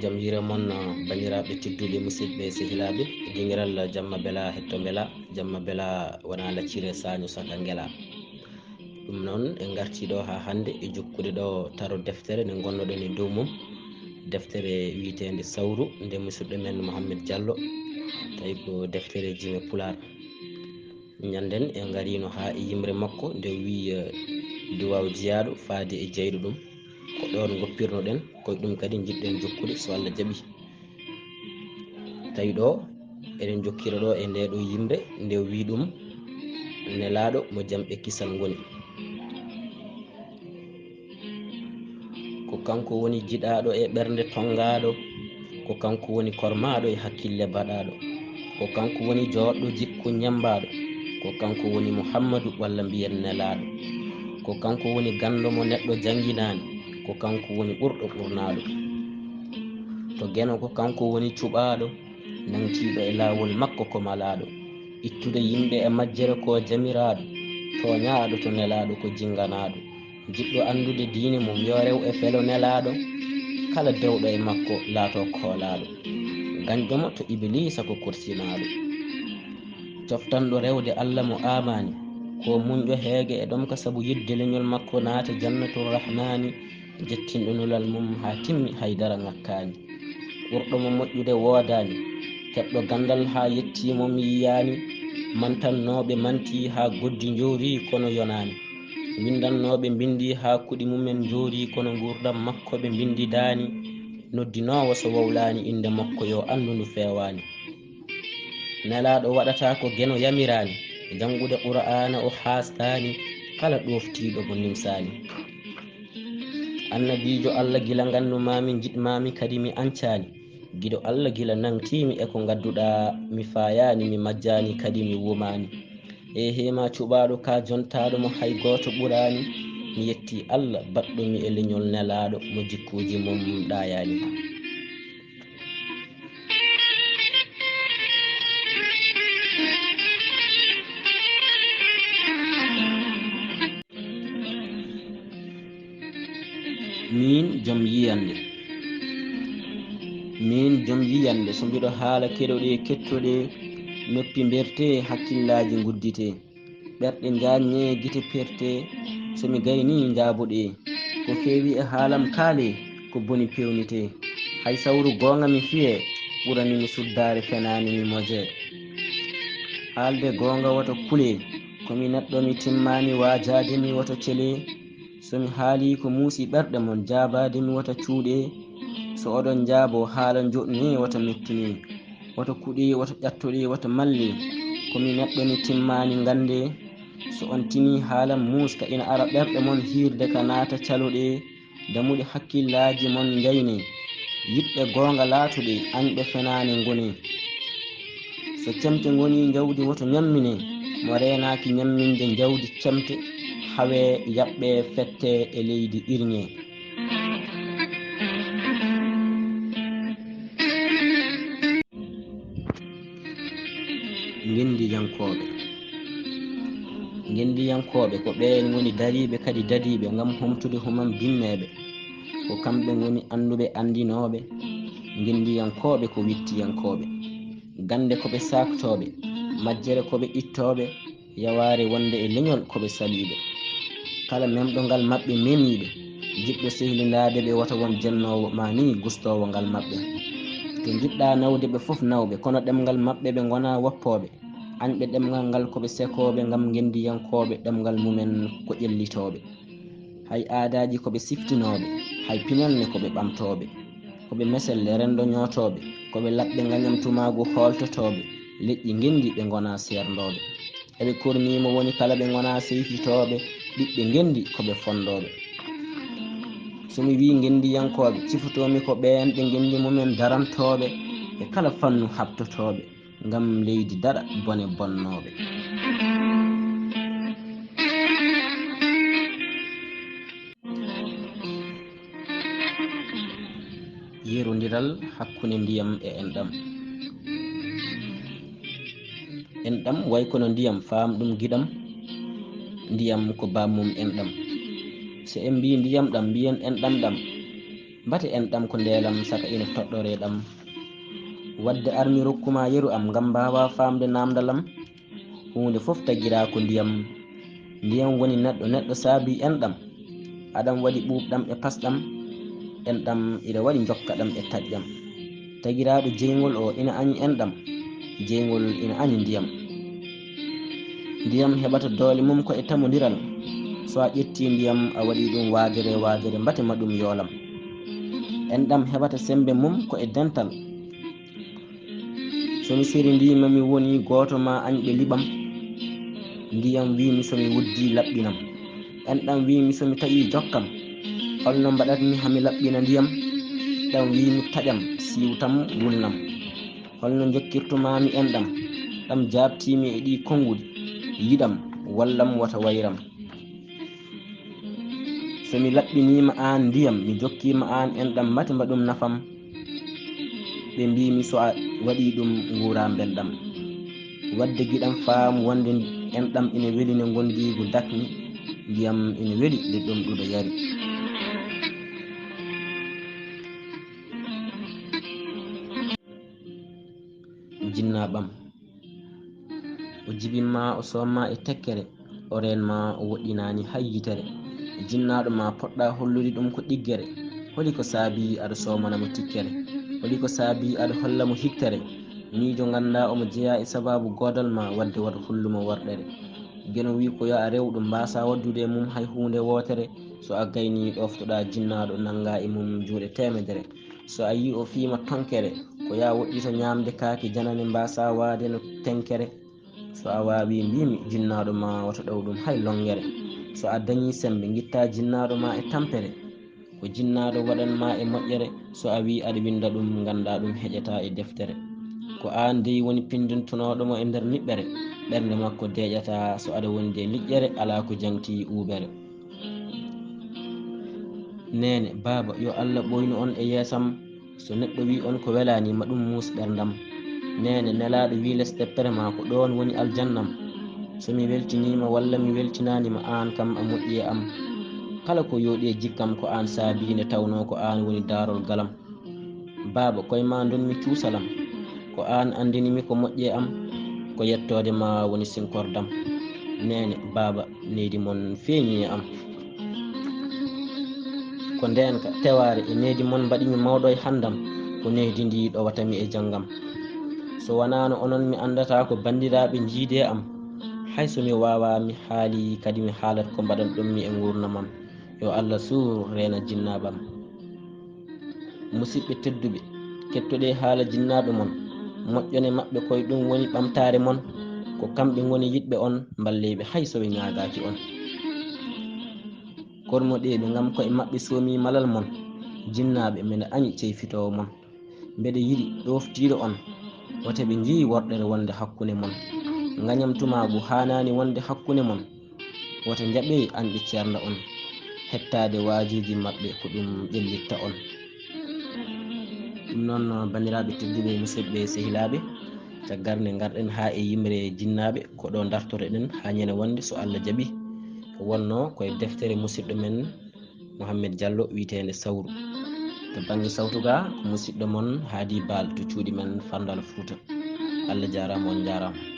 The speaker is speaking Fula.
jam yire mon bandiraɓe tedduɓe musidɓe sehilaɓe dingiral jamma bela hetto bela jamma bela wona laccire saño saka ngela ɗum noon en garti ɗo ha hande e jokkude ɗo taro deftere nde gonnoɗen e dow mum deftere wiitede sawru nde musidɗo men Mouhamed Diallo tawi ko deftere jime pular ñanden en garino ha e yimre makko nde wi duwaw jiyaɗo faade e jeyɗo ɗum ko ɗon goppirnoɗen koye ɗum kadi jiɗɗen jokkude so Allah jaaɓi tawi ɗo eɗen jokkira ɗo e nde ɗo yimre nde wi ɗum nelaɗo mo jamɓe kisal ngoni ko kanko woni jiɗaɗo e ɓernde tongaɗo ko kanko woni kormaɗo e hakkille baɗaɗo ko kanko woni joɗɗo jikku ñambaɗo ko kanko woni Mouhammadou walla mbiyen nelaɗo ko kanko woni gando mo neɗɗo jangginani ko kanko woni ɓurɗo ɓurnaɗo to geno ko kanko woni cuɓaɗo nantiɗo e lawol makko ko malaɗo ittude yimɓe e majjere ko jamiraɗo toñaɗo to nelaɗo ko jinganaɗo jiɗɗo andude diine mum yo rew e felo nelaɗo kala dewɗo e makko laato koolaɗo gañƴomo to iblisa ko kursinaɗo coftanɗo rewde Allah mo amani ko muñƴo heege e ɗom ka saabu yidde leñol makko naata jannatul rahmani jettinɗo nulal mum ha timmi haydara ngakkani ɓurɗo mo moƴƴude woodani keɓɗo gandal ha yettimom yiyani mantannoɓe manti ha goddi jori kono yonani windannoɓe bindi ha kuɗi mumen jori kono gurdam makko ɓe bindi dani noddinowo so wowlani inde makko yo andu ndu fewani nelaɗo waɗata ko geno yamirani jangude qur'ana o hastani kala ɗoftiɗo mo nimsani annabijo Allah gila gandumami jiɗmami kadi mi ancani guiɗo Allah gila nangtimi eko gadduɗa mi fayani mi majjani kadi mi wumani e hema cuɓaɗo ka jontaɗo mo hay goto ɓurani mi yetti Allah baɗɗomi e leñol nelaɗo mo jikkuji mum ɗayani min joom yiyande so mbiɗo haala keɗoɗe kettoɗe noppi berte hakkillaji guddite ɓerɗe jaññe guite perte somi gayni jaaboɗe ko feewi e haalam kaale ko boni pewnite hay sawru gonga mi fiye ɓuranimi suddare fenani mi moje haalde gonga woto kule komi neɗɗo mi timmani wajade mi woto cele somi haali ko muusi ɓerɗe mon jabade mi wota cuuɗe so oɗon jaabo haala joɗni wata mettini wata kuɗi wata ƴattoɗi wata malli komi neɗɗo mi timmani gande so on tini haalam muska ina ara ɓerɗe mon hirde ka naata caloɗe damuɗe hakkillaji mon jayne yiɓɓe gonga laatuɗe anɓe fenani ngoni so cemte ngoni jawdi woto ñammine mo renaki ñamminde jawdi cemte hawe yaɓɓe fette e leydi irñe ngendiyankoɓe ko ɓen woni dariɓe kadi dadiɓe gam humtude humam bimmeɓe ko kamɓe woni anduɓe andinoɓe ngendiyankoɓe ko wittiyankoɓe gande koɓe saktoɓe majjere koɓe ittoɓe yaware wonde e leñol koɓe saliɓe kala memɗo ngal mabɓe memiɓe jiɗɗo sehlindade ɓe wata won jennowo mani gustowo ngal mabɓe to jiɗɗa nawde ɓe foof nawɓe kono ɗemgal mabɓe ɓe gona woppoɓe anɓe ɗemgal ngal koɓe sekoɓe gam gendiyankoɓe ɗemgal mumen ko ƴellitoɓe hay aadaji koɓe siftinoɓe hay pinelne koɓe ɓamtoɓe koɓe meselle rendo ñotoɓe koɓe laɓɓe gañam tumago holtotoɓe leƴƴi gendi ɓe gona serdoɓe eɓe kornimo woni kala ɓe gona seyfitoɓe ɓiɓɓe gendi koɓe fondoɓe somi wi gendiyankoɓe cifotomi ko ɓen ɓe gendi mumen darantoɓe e kala fannu habtotoɓe gam leydi daɗa bone bonnoɓe yerodiral hakkunde ndiyam e enɗam enɗam way kono ndiyam faam ɗum giɗam ndiyam ko bammum enɗam so en mbi ndiyam ɗam mbiyen enɗam ɗam mbate en ɗam ko ndelam saka ina toɗɗore ɗam wadde armi rokkuma yeru am ngam mbawa famde namdalam hunde fof tagira ko ndiyam ndiyam woni neɗɗo saabi enɗam aɗam waɗi ɓuuɓɗam e pasɗam enɗam ina waɗi jokkaɗam e taƴƴam tagiraɗo jeygol o ina añi enɗam jeygol ina añi ndiyam heɓata doole mum ko e tamodiral so a ƴetti ndiyam a waɗi ɗum waadere mbate ma ɗum yoolam enɗam heɓata sembe mum ko e dental somi sirindima mi woni goto ma añɓe liɓam ndiyam wimi somi wuddi laɓɓinam enɗam wimi somi taƴi jokkam holno mbaɗatmi hami laɓɓina ndiyam ɗam wimi taƴam siwtam wulnam holno jokkirtumami enɗam ɗam jabtimi e ɗi konguɗi yiɗam wallam wata wayram somi laɓɓinima an ndiyam mi jokkima an enɗam mbate mbaɗum nafam ɓe mbimi so a waɗi ɗum ngura belɗam wadde giɗam faam wonde enɗam ina weli ne gondigu dakni ndiyam ina weli nde ɗum ɗuɗo yari jinnaɓam o jibinma o somma e tekkere o renma o woɗɗinani hay yitere jinnaɗo ma poɗɗa hollude ɗum ko ɗiggere holi ko saabi aɗa somanamo tikkere holi ko saabi aɗa hollamo hiktere miijo ganda omo jeeya e sababu godal ma wadde waɗa hullumo worɗere gueno wi ko yo a rewɗo mbasa waddude e mum hay hunde wotere so a gayni ɗoftoɗa jinnaɗo nanga e mum juuɗe temedere so a yi o fiima tonkere ko ya woɗɗito ñamde kaake janane mbasa waade no tenkere so a wawi mbimi jinnaɗo ma wata ɗow ɗum hay longere so a dañi sembe guitta jinnaɗo ma e tampere ko jinnaɗo waɗanma e moƴƴere so a wi aɗa winda ɗum ganda ɗum heƴata e deftere ko an dey woni pindintunoɗomo e nder niɓɓere ɓernde makko deƴata so aɗa wondi e liƴƴere ala ko jangti uɓere nene baba yo Allah ɓoynu on e yeesam so neɗɗo wi on ko welanima ɗum mus ɓerdam nene nelaɗo wi less teppere ma ko ɗon woni aljannam somi weltinima walla mi weltinanima an kam a moƴƴi e am kala ko yooɗi e jikkam ko an saabi nde tawno ko an woni darol galam baba koyema donmi cuusalam ko an andinimi ko moƴƴi e am ko yettode ma woni sinkordam nene baba neydi mon feeñi e am ko ndenka teware e neydi mon mbaɗimi mawɗo e handam ko neydi ndi ɗowatami e janggam so wonano onon mi andata ko bandiraɓe jiide am hay somi wawa mi haali kadi mi haalat ko mbaɗan ɗummi e gurnamam yo Allah suur reena jinnaɓam musidɓe tedduɓe kettoɗe haala jinnaɓe mon moƴƴone maɓɓe koye ɗum woni ɓamtare mon ko kamɓe goni yiɗɓe on mballeɓe hay soɓe ñagaki on kormoɗeɓe gam koye maɓɓe soomi malal mon jinnaɓe mbeɗa añi ceyfitowo mon mbeɗa yiɗi ɗoftiɗo on wote ɓe jii worɗere wonde hakkude mon gañamtumagu hanani wonde hakkude mon wote jaaɓe anɓe ceerno on hettade wajiji maɓɓe ko ɗum ƴellitta on ɗum noon bandiraɓe tedduɓe musidɓe sehilaɓe caggal nde garɗen ha e yimre jinnaɓe ko ɗo dartoreɗen ha ñande wonde so Allah jaaɓi wonno koye deftere musidɗo men Mouhamed Diallo witende sawru to banggue sawtu ga ko musidɗo mon Hady Bal to cuuɗi men Fandal Fouta Allah jarama on jarama.